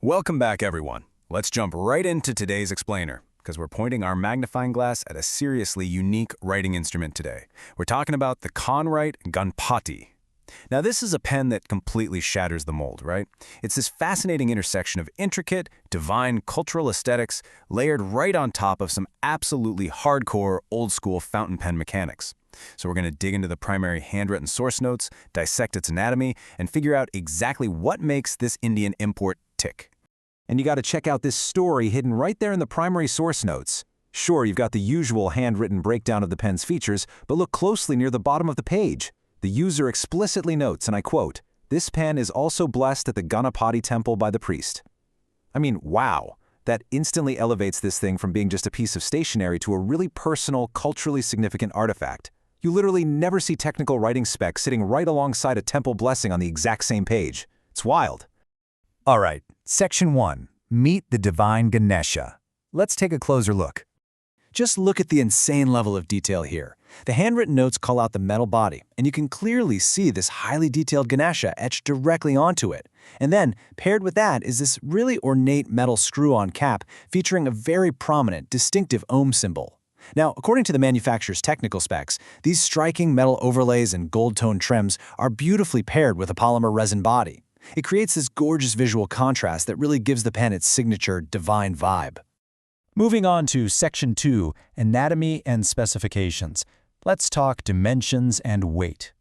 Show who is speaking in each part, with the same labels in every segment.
Speaker 1: Welcome back, everyone. Let's jump right into today's explainer, because we're pointing our magnifying glass at a seriously unique writing instrument today. We're talking about the Kanwrite Ganpati. Now, this is a pen that completely shatters the mold, right? It's this fascinating intersection of intricate, divine cultural aesthetics layered right on top of some absolutely hardcore, old-school fountain pen mechanics. So we're going to dig into the primary handwritten source notes, dissect its anatomy, and figure out exactly what makes this Indian import tick. And you got to check out this story hidden right there in the primary source notes. Sure, you've got the usual handwritten breakdown of the pen's features, but look closely near the bottom of the page. The user explicitly notes, and I quote, "This pen is also blessed at the Ganapati temple by the priest." I mean, wow. That instantly elevates this thing from being just a piece of stationery to a really personal, culturally significant artifact. You literally never see technical writing specs sitting right alongside a temple blessing on the exact same page. It's wild. All right, Section 1. Meet the Divine Ganesha. Let's take a closer look. Just look at the insane level of detail here. The handwritten notes call out the metal body, and you can clearly see this highly detailed Ganesha etched directly onto it. And then, paired with that is this really ornate metal screw-on cap featuring a very prominent, distinctive Om symbol. Now, according to the manufacturer's technical specs, these striking metal overlays and gold-toned trims are beautifully paired with a polymer resin body. It creates this gorgeous visual contrast that really gives the pen its signature divine vibe. Moving on to Section 2, Anatomy and Specifications. Let's talk dimensions and weight.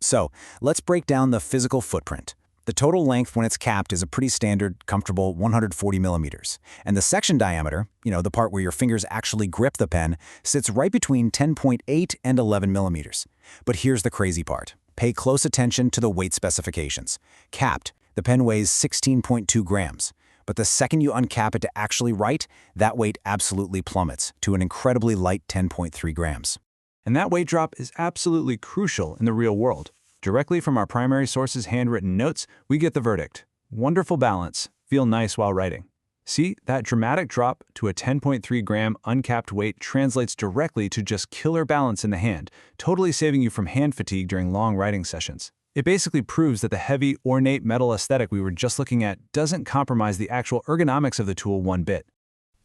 Speaker 1: So, let's break down the physical footprint. The total length when it's capped is a pretty standard, comfortable 140 millimeters. And the section diameter, the part where your fingers actually grip the pen, sits right between 10.8 and 11 millimeters. But here's the crazy part. Pay close attention to the weight specifications. Capped, the pen weighs 16.2 grams. But the second you uncap it to actually write, that weight absolutely plummets to an incredibly light 10.3 grams. And that weight drop is absolutely crucial in the real world. Directly from our primary source's handwritten notes, we get the verdict. Wonderful balance. Feel nice while writing. See, that dramatic drop to a 10.3 gram uncapped weight translates directly to just killer balance in the hand, totally saving you from hand fatigue during long writing sessions. It basically proves that the heavy, ornate metal aesthetic we were just looking at doesn't compromise the actual ergonomics of the tool one bit.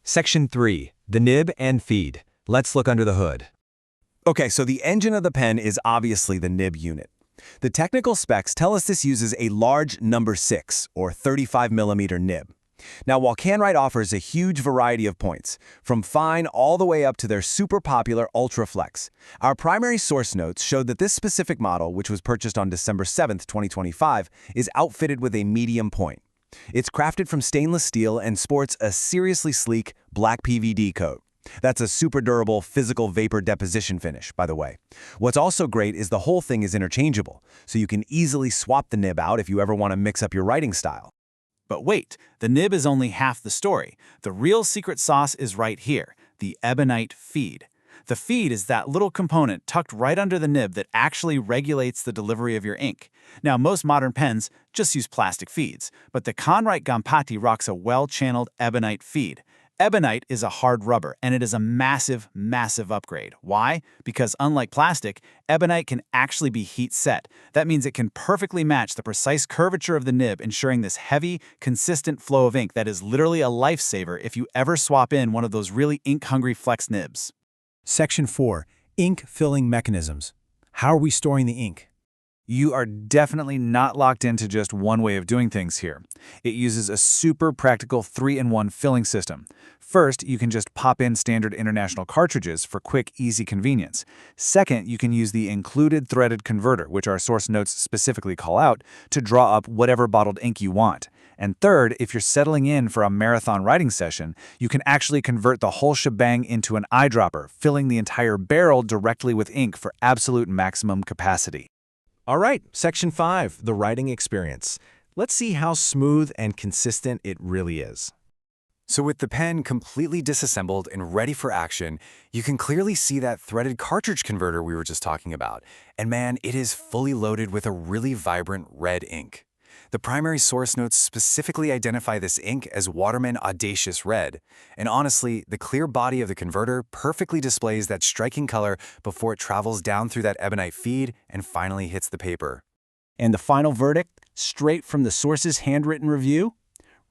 Speaker 1: Section 3. The nib and feed. Let's look under the hood. Okay, so the engine of the pen is obviously the nib unit. The technical specs tell us this uses a large number 6, or 35 millimeter nib. Now, while Kanwrite offers a huge variety of points, from fine all the way up to their super popular Ultra Flex, our primary source notes showed that this specific model, which was purchased on December 7, 2025, is outfitted with a medium point. It's crafted from stainless steel and sports a seriously sleek black PVD coat. That's a super durable physical vapor deposition finish, by the way. What's also great is the whole thing is interchangeable, so you can easily swap the nib out if you ever want to mix up your writing style. But wait, the nib is only half the story. The real secret sauce is right here, the ebonite feed. The feed is that little component tucked right under the nib that actually regulates the delivery of your ink. Now, most modern pens just use plastic feeds, but the Kanwrite Ganpati rocks a well-channeled ebonite feed. Ebonite is a hard rubber, and it is a massive, massive upgrade. Why? Because unlike plastic, ebonite can actually be heat set. That means it can perfectly match the precise curvature of the nib, ensuring this heavy, consistent flow of ink that is literally a lifesaver if you ever swap in one of those really ink-hungry flex nibs. Section 4. Ink filling mechanisms. How are we storing the ink? You are definitely not locked into just one way of doing things here. It uses a super practical 3-in-1 filling system. First, you can just pop in standard international cartridges for quick, easy convenience. Second, you can use the included threaded converter, which our source notes specifically call out, to draw up whatever bottled ink you want. And third, if you're settling in for a marathon writing session, you can actually convert the whole shebang into an eyedropper, filling the entire barrel directly with ink for absolute maximum capacity. All right, Section 5, the writing experience. Let's see how smooth and consistent it really is. So with the pen completely disassembled and ready for action, you can clearly see that threaded cartridge converter we were just talking about. And man, it is fully loaded with a really vibrant red ink. The primary source notes specifically identify this ink as Waterman Audacious Red. And honestly, the clear body of the converter perfectly displays that striking color before it travels down through that ebonite feed and finally hits the paper. And the final verdict, straight from the source's handwritten review?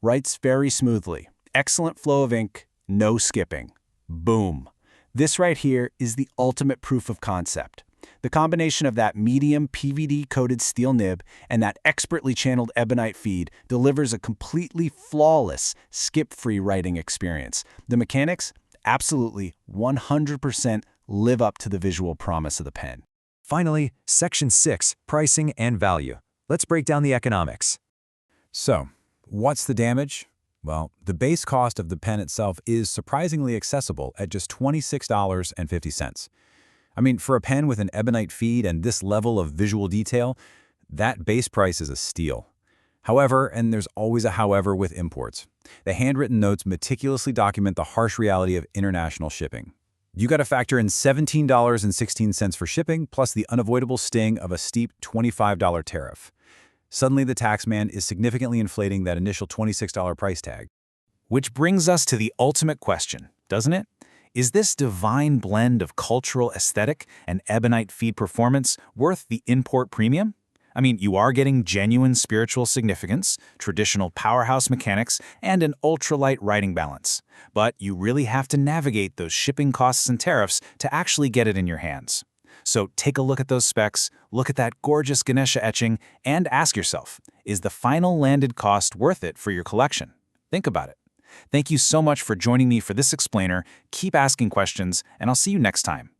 Speaker 1: Writes very smoothly. Excellent flow of ink, no skipping. Boom. This right here is the ultimate proof of concept. The combination of that medium PVD-coated steel nib and that expertly channeled ebonite feed delivers a completely flawless, skip-free writing experience. The mechanics? Absolutely 100% live up to the visual promise of the pen.
Speaker 2: Finally, Section 6, Pricing and Value. Let's break down the economics.
Speaker 3: So, what's the damage? Well, the base cost of the pen itself is surprisingly accessible at just $26.50. I mean, for a pen with an ebonite feed and this level of visual detail, that base price is a steal. However, and there's always a however with imports, the handwritten notes meticulously document the harsh reality of international shipping. You got to factor in $17.16 for shipping, plus the unavoidable sting of a steep $25 tariff. Suddenly, the taxman is significantly inflating that initial $26 price tag.
Speaker 1: Which brings us to the ultimate question, doesn't it? Is this divine blend of cultural aesthetic and ebonite feed performance worth the import premium? I mean, you are getting genuine spiritual significance, traditional powerhouse mechanics, and an ultralight writing balance. But you really have to navigate those shipping costs and tariffs to actually get it in your hands. So take a look at those specs, look at that gorgeous Ganesha etching, and ask yourself, is the final landed cost worth it for your collection? Think about it. Thank you so much for joining me for this explainer. Keep asking questions, and I'll see you next time.